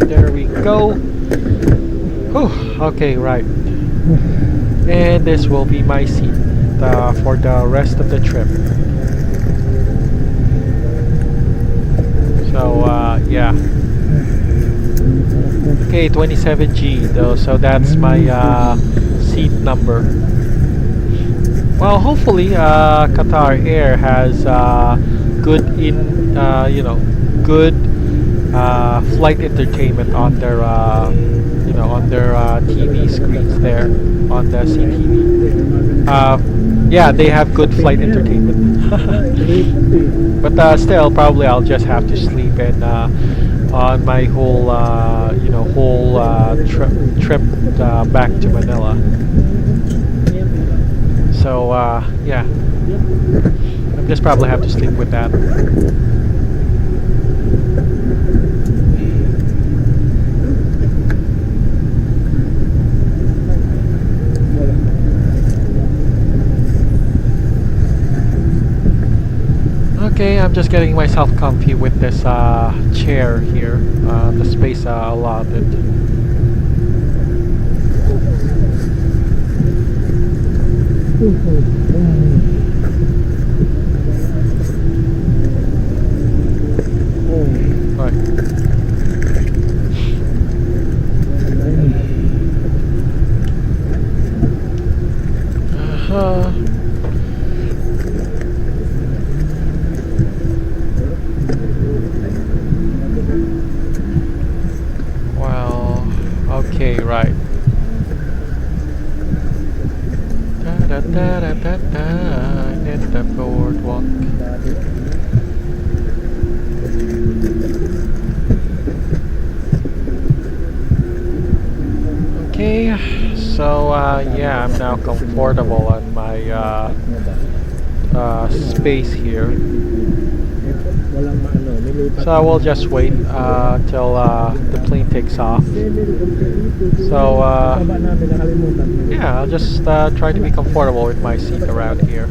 There we go. Whew, okay, right. And this will be my seat for the rest of the trip. So, yeah. Okay, 27G though, so that's my seat number. Well, hopefully, Qatar Air has good good flight entertainment on their TV screens there on the CTV. Yeah, they have good flight entertainment. But still, probably I'll just have to sleep and on my whole trip back to Manila. So yeah, I just probably have to sleep with that. Okay, I'm just getting myself comfy with this chair here, the space allotted. Right. Well, okay, right. Da da da da da, hit the boardwalk. Okay, so yeah, I'm now comfortable on my space here. So I will just wait till the plane takes off. So yeah, I'll just try to be comfortable with my seat around here.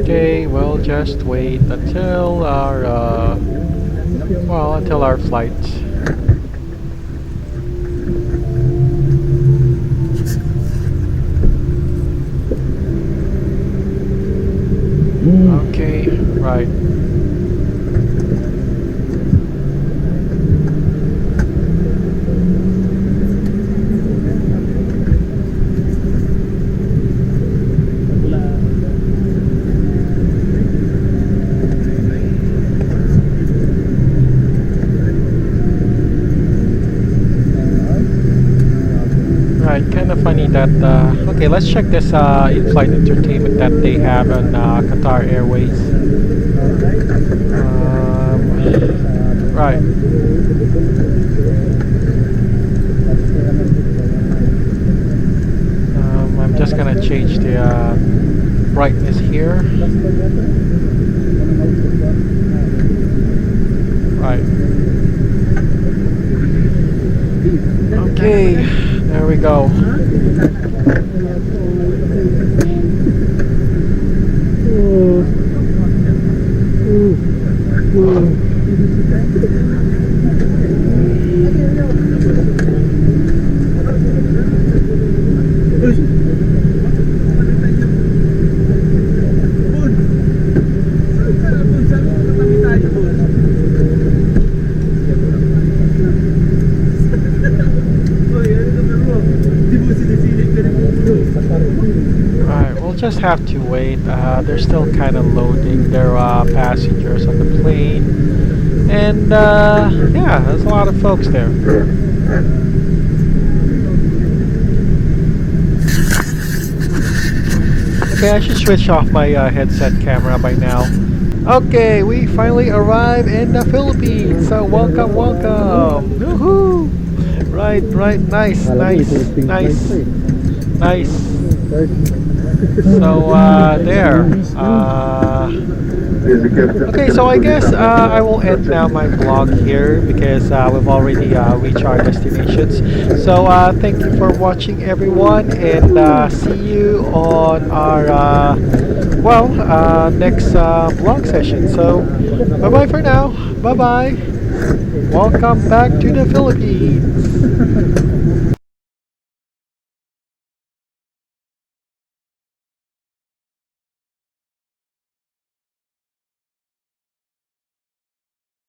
Okay, we'll just wait until our until our flight. Okay, right. Kind of funny that okay, let's check this in-flight entertainment that they have on Qatar Airways. Right. I'm just gonna change the brightness here. Right. Okay. There we go. Just have to wait. They're still kind of loading their passengers on the plane, and yeah, there's a lot of folks there. Okay, I should switch off my headset camera by now. Okay, we finally arrived in the Philippines. So welcome, welcome. Woohoo! Right, nice, nice, nice, nice. So there. Okay, so I guess I will end now my vlog here because we've already reached our destinations. So thank you for watching, everyone, and see you on our next vlog session. So bye bye for now. Bye bye. Welcome back to the Philippines.